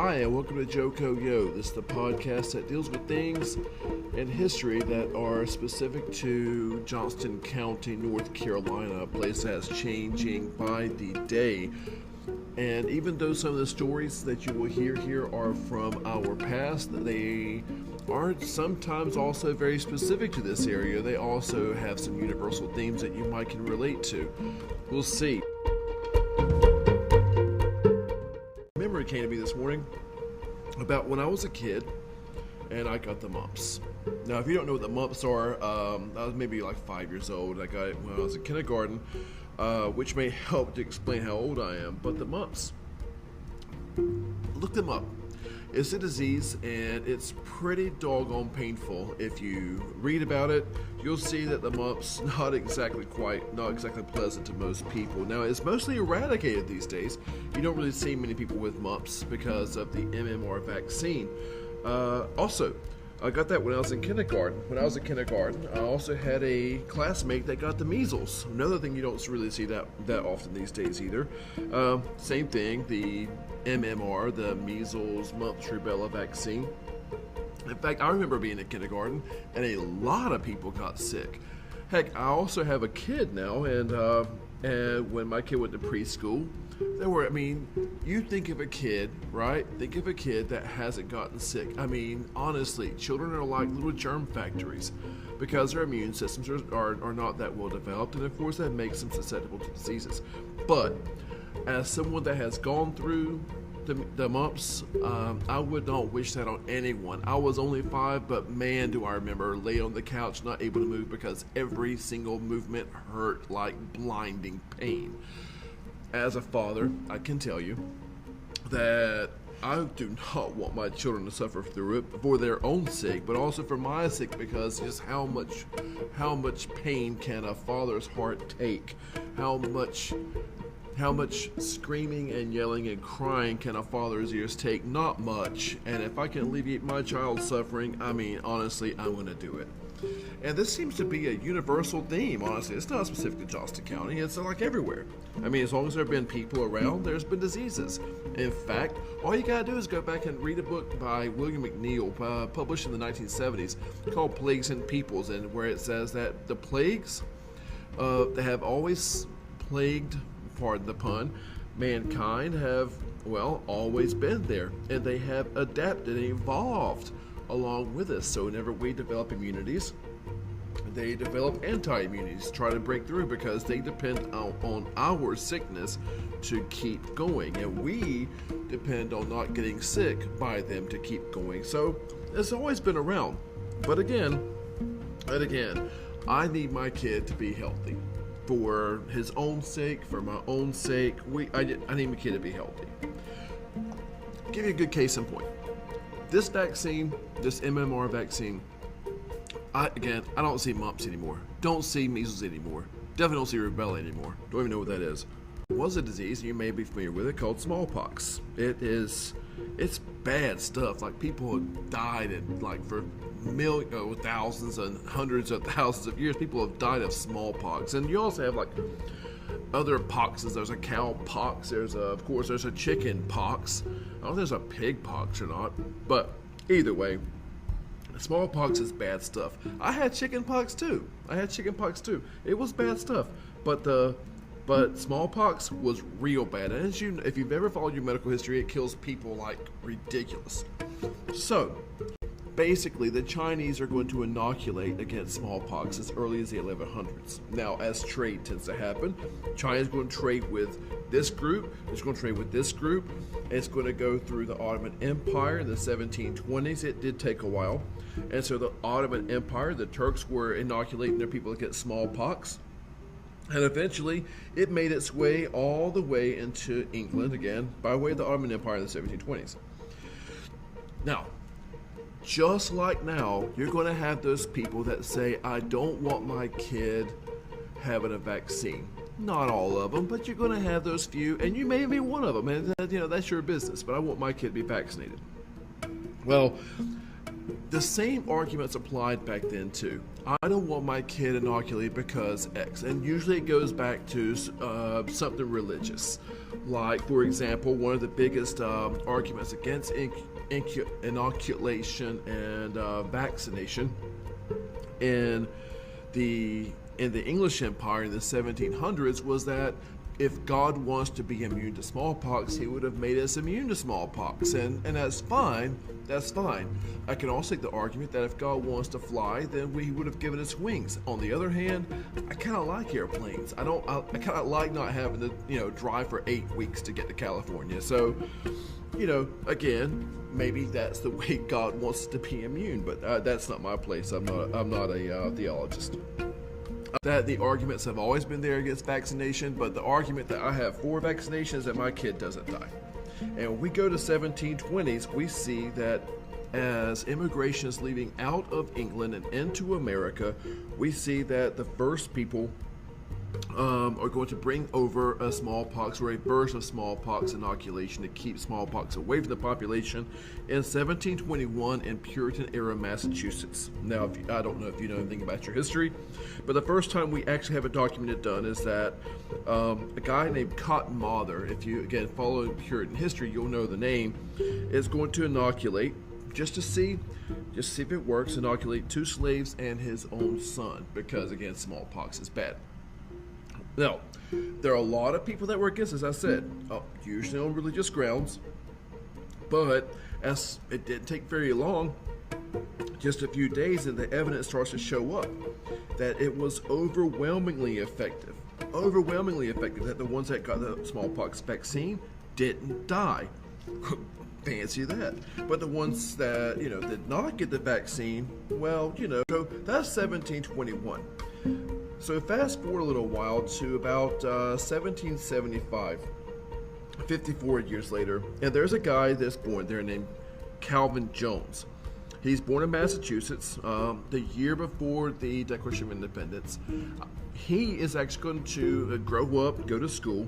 Hi, and welcome to Joko Yo. This is the podcast that deals with things in history that are specific to Johnston County, North Carolina, a place that's changing by the day. And even though some of the stories that you will hear here are from our past, they are sometimes also very specific to this area. They also have some universal themes that you might can relate to. We'll see. Memory came to me this morning about when I was a kid and I got the mumps. Now, if you don't know what the mumps are, I was maybe like 5 years old. I got it when I was in kindergarten, which may help to explain how old I am. But the mumps, look them up. It's a disease, and it's pretty doggone painful. If you read about it, you'll see that the mumps not exactly pleasant to most people. Now, it's mostly eradicated these days. You don't really see many people with mumps because of the MMR vaccine. Also, I got that when I was in kindergarten. When I was in kindergarten, I also had a classmate that got the measles. Another thing you don't really see that often these days either. Same thing, the MMR, the measles, mumps, rubella vaccine. In fact, I remember being in kindergarten, and a lot of people got sick. Heck, I also have a kid now, and when my kid went to preschool, you think of a kid, right? Think of a kid that hasn't gotten sick. I mean, honestly, children are like little germ factories because their immune systems are not that well developed, and of course that makes them susceptible to diseases. But as someone that has gone through the mumps, I would not wish that on anyone. I was only 5, but man, do I remember laying on the couch not able to move because every single movement hurt like blinding pain. As a father, I can tell you that I do not want my children to suffer through it for their own sake, but also for my sake, because just how much pain can a father's heart take? How much screaming and yelling and crying can a father's ears take? Not much. And if I can alleviate my child's suffering, I mean, honestly, I'm going to do it. And this seems to be a universal theme, honestly. It's not specific to Johnston County. It's like everywhere. I mean, as long as there have been people around, there's been diseases. In fact, all you gotta do is go back and read a book by William McNeill, published in the 1970s, called Plagues and Peoples, and where it says that the plagues that have always plagued, pardon the pun, mankind have, always been there. And they have adapted and evolved along with us. So whenever we develop immunities, they develop anti-immunities to try to break through because they depend on our sickness to keep going, and we depend on not getting sick by them to keep going. So it's always been around. But again, I need my kid to be healthy. For his own sake, for my own sake, I need my kid to be healthy. I'll give you a good case in point. This vaccine, this MMR vaccine, I don't see mumps anymore. Don't see measles anymore. Definitely don't see rubella anymore. Don't even know what that is. It was a disease, you may be familiar with it, called smallpox. It's bad stuff. Like, people have died for thousands and hundreds of thousands of years. People have died of smallpox. And you also have other poxes. There's a cow pox. There's a chicken pox. I don't know if there's a pig pox or not, but either way, smallpox is bad stuff. I had chicken pox too. It was bad stuff, but smallpox was real bad. And if you've ever followed your medical history, it kills people like ridiculous. So basically, the Chinese are going to inoculate against smallpox as early as the 1100s. Now, as trade tends to happen, China's going to trade with this group, it's going to trade with this group, and it's going to go through the Ottoman Empire in the 1720s. It did take a while. And so the Ottoman Empire, the Turks were inoculating their people against smallpox. And eventually, it made its way all the way into England again by way of the Ottoman Empire in the 1720s. Now, just like now, you're going to have those people that say, I don't want my kid having a vaccine. Not all of them, but you're going to have those few, and you may be one of them, and that's your business, but I want my kid to be vaccinated. Well, The same arguments applied back then too. I don't want my kid inoculated because X, and usually it goes back to something religious. Like, for example, one of the biggest arguments against inoculation and vaccination in the English Empire in the 1700s was that if God wants to be immune to smallpox, he would have made us immune to smallpox. And that's fine. That's fine. I can also take the argument that if God wants to fly, then he would have given us wings. On the other hand, I kind of like airplanes. I kind of like not having to, drive for 8 weeks to get to California. So, again, maybe that's the way God wants us to be immune, but that's not my place. I'm not a theologist. That the arguments have always been there against vaccination, but the argument that I have for vaccination is that my kid doesn't die. And when we go to 1720s, we see that as immigration is leaving out of England and into America, we see that the first people are going to bring over a smallpox or a burst of smallpox inoculation to keep smallpox away from the population in 1721 in Puritan-era Massachusetts. Now, I don't know if you know anything about your history, but the first time we actually have it documented done is that a guy named Cotton Mather, if you, again, follow Puritan history, you'll know the name, is going to inoculate, just to see if it works, inoculate 2 slaves and his own son, because, again, smallpox is bad. Now, there are a lot of people that were against, as I said, usually on religious grounds, but as it didn't take very long, just a few days, and the evidence starts to show up that it was overwhelmingly effective, that the ones that got the smallpox vaccine didn't die. Fancy that. But the ones that, did not get the vaccine, well, so that's 1721. So fast forward a little while to about 1775, 54 years later, and there's a guy that's born there named Calvin Jones. He's born in Massachusetts, the year before the Declaration of Independence. He is actually going to grow up, go to school,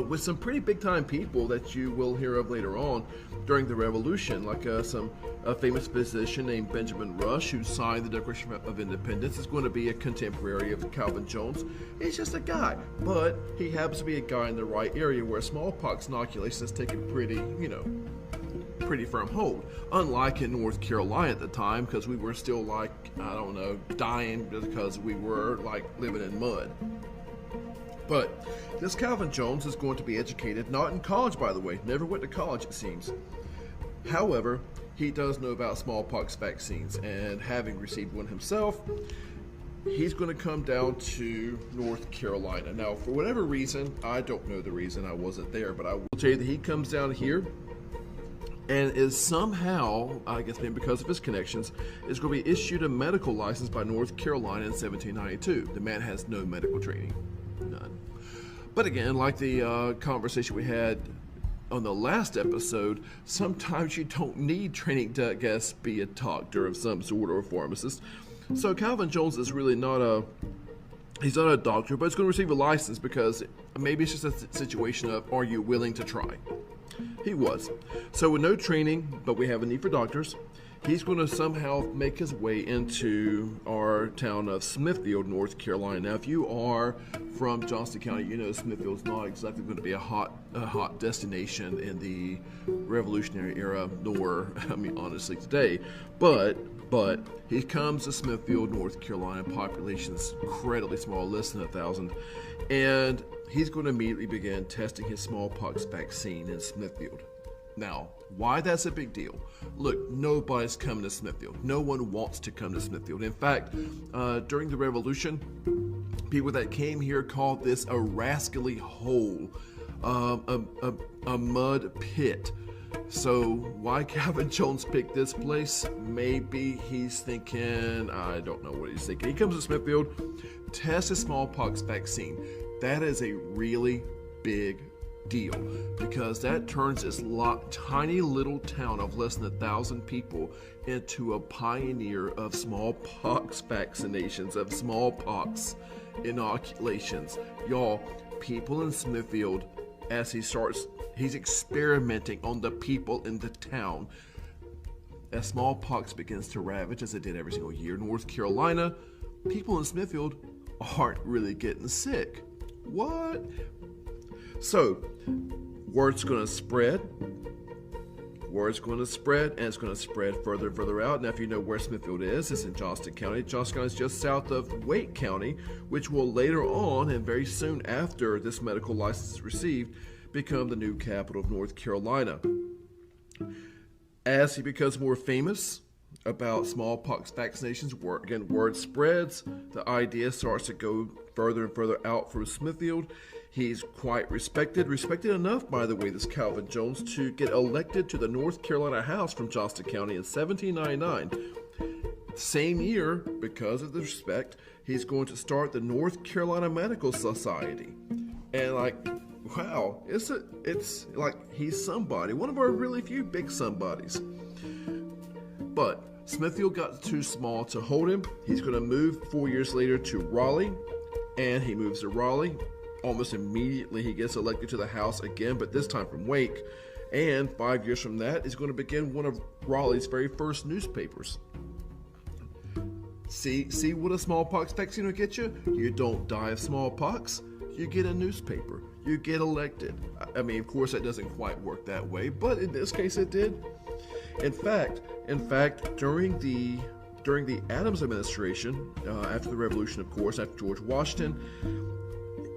with some pretty big-time people that you will hear of later on during the Revolution, like a famous physician named Benjamin Rush, who signed the Declaration of Independence, is going to be a contemporary of Calvin Jones. He's just a guy, but he happens to be a guy in the right area where smallpox inoculation has taken pretty firm hold. Unlike in North Carolina at the time, because we were still dying because we were living in mud. But this Calvin Jones is going to be educated, not in college, by the way, never went to college, it seems. However, he does know about smallpox vaccines, and having received one himself, he's going to come down to North Carolina. Now, for whatever reason, I don't know the reason, I wasn't there, but I will tell you that he comes down here and is somehow, I guess maybe because of his connections, is going to be issued a medical license by North Carolina in 1792. The man has no medical training. None. But again, like the conversation we had on the last episode, sometimes you don't need training to, I guess, be a doctor of some sort or a pharmacist. So Calvin Jones is really he's not a doctor, but he's going to receive a license because maybe it's just a situation of, are you willing to try? He was. So with no training, but we have a need for doctors, he's going to somehow make his way into our town of Smithfield, North Carolina. Now, if you are from Johnston County, you know Smithfield's not exactly going to be a hot destination in the Revolutionary era, nor, honestly, today. But he comes to Smithfield, North Carolina. Population's incredibly small, less than 1,000, and he's going to immediately begin testing his smallpox vaccine in Smithfield. Now, why that's a big deal? Look, nobody's coming to Smithfield. No one wants to come to Smithfield. In fact, during the Revolution, people that came here called this a rascally hole, a mud pit. So why Calvin Jones picked this place? Maybe he's thinking, I don't know what he's thinking. He comes to Smithfield, tests a smallpox vaccine. That is a really big deal, because that turns this tiny little town of less than 1,000 people into a pioneer of smallpox vaccinations, of smallpox inoculations. Y'all, people in Smithfield, as he's experimenting on the people in the town, as smallpox begins to ravage, as it did every single year, North Carolina, people in Smithfield aren't really getting sick. What? So, word's going to spread. Word's going to spread, and it's going to spread further and further out. Now, if you know where Smithfield is, it's in Johnston County. Johnston County is just south of Wake County, which will later on, and very soon after this medical license is received, become the new capital of North Carolina. As he becomes more famous about smallpox vaccinations, word spreads. The idea starts to go further and further out from Smithfield. He's quite respected enough, by the way, this Calvin Jones, to get elected to the North Carolina House from Johnston County in 1799. Same year, because of the respect, he's going to start the North Carolina Medical Society. And wow, it's like he's somebody, one of our really few big somebodies. But Smithfield got too small to hold him. He's going to move 4 years later to Raleigh, and he moves to Raleigh. Almost immediately he gets elected to the House again, but this time from Wake. And 5 years from that is going to begin one of Raleigh's very first newspapers. See what a smallpox vaccine will get you? You don't die of smallpox. You get a newspaper. You get elected. I mean, of course, that doesn't quite work that way, but in this case, it did. In fact, during the Adams administration, after the Revolution, of course, after George Washington,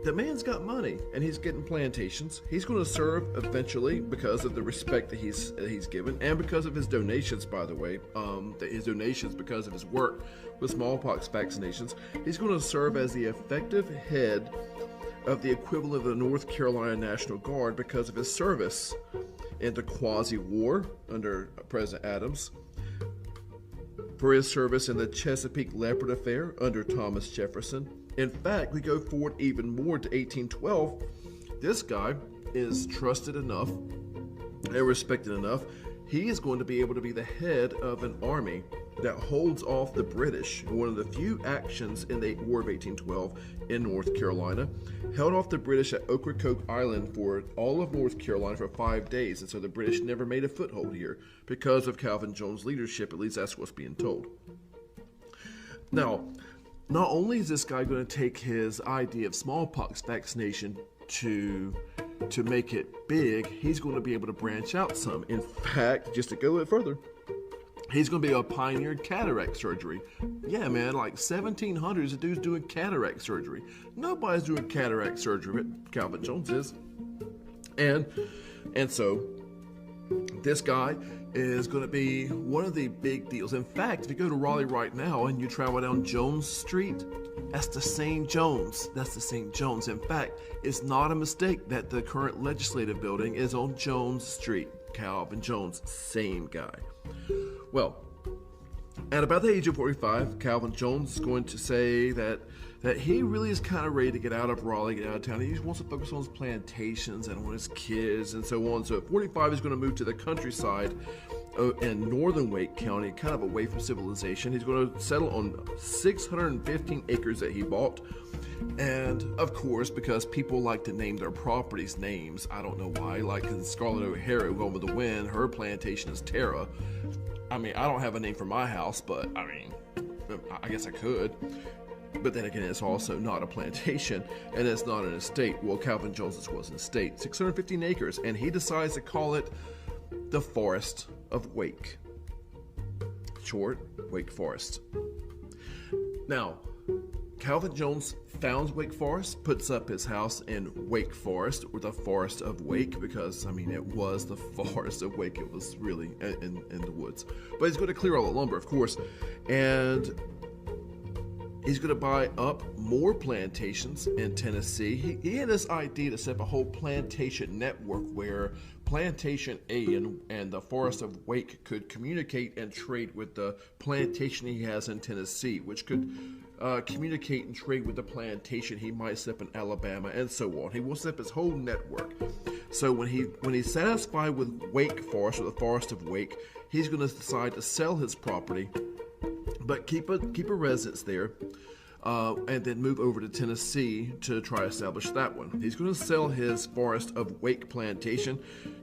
the man's got money and he's getting plantations. He's going to serve eventually because of the respect that he's given, and because of his donations, by the way, his donations because of his work with smallpox vaccinations. He's going to serve as the effective head of the equivalent of the North Carolina National Guard because of his service in the Quasi-War under President Adams, for his service in the Chesapeake Leopard Affair under Thomas Jefferson. In fact, we go forward even more to 1812. This guy is trusted enough and respected enough. He is going to be able to be the head of an army that holds off the British. One of the few actions in the War of 1812 in North Carolina, held off the British at Ocracoke Island for all of North Carolina for 5 days. And so the British never made a foothold here because of Calvin Jones' leadership. At least that's what's being told. Now, not only is this guy going to take his idea of smallpox vaccination to make it big, he's going to be able to branch out some. In fact, just to go a little further, he's going to be a pioneer in cataract surgery. Yeah, man, like 1700s, the dude's doing cataract surgery. Nobody's doing cataract surgery, but Calvin Jones is. And so this guy is going to be one of the big deals. In fact, if you go to Raleigh right now and you travel down Jones Street, that's the St. Jones. That's the St. Jones. In fact, it's not a mistake that the current legislative building is on Jones Street. Calvin Jones, same guy. Well, at about the age of 45, Calvin Jones is going to say that he really is kind of ready to get out of Raleigh, get out of town. He just wants to focus on his plantations and on his kids and so on. So at 45, he's going to move to the countryside in northern Wake County, kind of away from civilization. He's going to settle on 615 acres that he bought. And of course, because people like to name their properties names, I don't know why, like Scarlett O'Hara, Gone with the Wind, her plantation is Tara. I mean, I don't have a name for my house, but I mean, I guess I could. But then again, it's also not a plantation, and it's not an estate. Well, Calvin Jones's was an estate, 615 acres, and he decides to call it the Forest of Wake. Short, Wake Forest. Now, Calvin Jones founds Wake Forest, puts up his house in Wake Forest, or the Forest of Wake, because, I mean, it was the Forest of Wake. It was really in the woods. But he's going to clear all the lumber, of course, and he's going to buy up more plantations in Tennessee. He had this idea to set up a whole plantation network where Plantation A and the Forest of Wake could communicate and trade with the plantation he has in Tennessee, which could communicate and trade with the plantation he might set up in Alabama, and so on. He will set up his whole network. So when he's satisfied with Wake Forest, or the Forest of Wake, he's going to decide to sell his property, but keep a residence there, and then move over to Tennessee to try to establish that one. He's going to sell his Forest of Wake plantation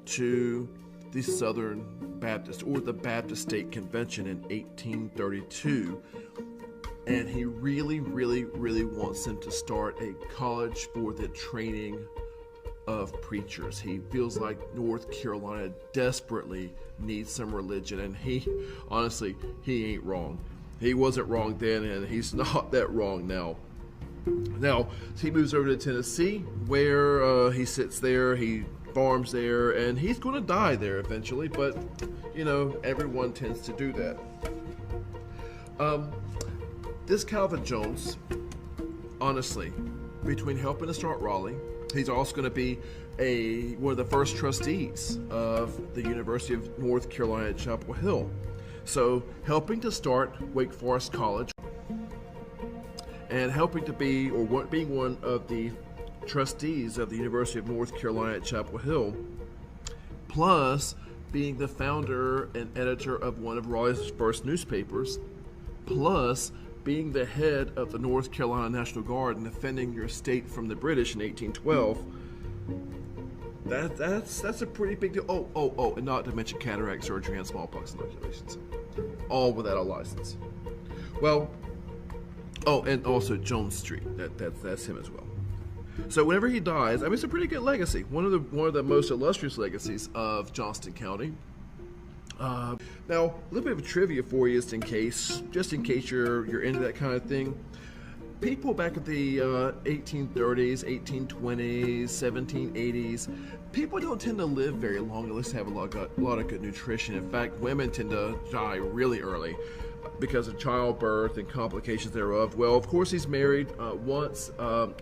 to the Southern Baptist, or the Baptist State Convention in 1832. And he really, really, really wants them to start a college for the training of preachers. He feels like North Carolina desperately needs some religion, and he ain't wrong. He wasn't wrong then, and he's not that wrong now. Now, he moves over to Tennessee, where he sits there, he farms there, and he's going to die there eventually, but, everyone tends to do that. This Calvin Jones, honestly, between helping to start Raleigh, he's also going to be one of the first trustees of the University of North Carolina at Chapel Hill. So, helping to start Wake Forest College, and helping to being one of the trustees of the University of North Carolina at Chapel Hill, plus being the founder and editor of one of Raleigh's first newspapers, plus being the head of the North Carolina National Guard and defending your state from the British in 1812. That's a pretty big deal. Oh, and not to mention cataract surgery and smallpox inoculations, all without a license. Well, and also Jones Street. That's him as well. So whenever he dies, it's a pretty good legacy. One of the most illustrious legacies of Johnston County. Now, a little bit of trivia for you, just in case you're into that kind of thing. People back at the 1830s, 1820s, 1780s, people don't tend to live very long unless they have a lot of good nutrition. In fact, women tend to die really early because of childbirth and complications thereof. Well, of course, he's married once,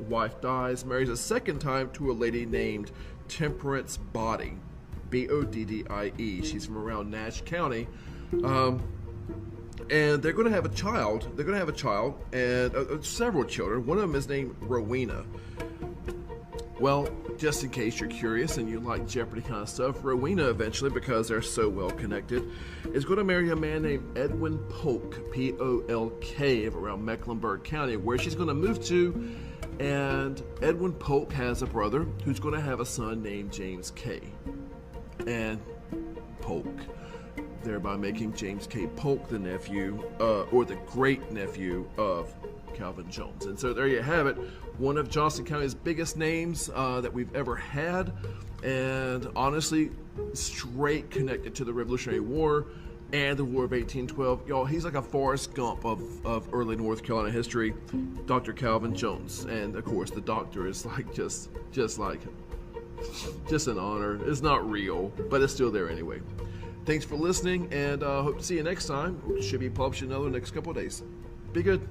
wife dies, marries a second time to a lady named Temperance Boddy, Boddie. She's from around Nash County. And they're going to have a child. And several children. One of them is named Rowena. Well, just in case you're curious and you like Jeopardy kind of stuff, Rowena eventually, because they're so well connected, is going to marry a man named Edwin Polk, Polk, of around Mecklenburg County, where she's going to move to. And Edwin Polk has a brother who's going to have a son named James K. And Polk, thereby making James K. Polk the nephew, or the great nephew of Calvin Jones. And so there you have it, one of Johnston County's biggest names that we've ever had, and honestly, straight connected to the Revolutionary War and the War of 1812. Y'all, he's like a Forrest Gump of early North Carolina history, Dr. Calvin Jones. And of course, the doctor is like just an honor. It's not real, but it's still there anyway. Thanks for listening, and hope to see you next time. We should be publishing another next couple of days. Be good.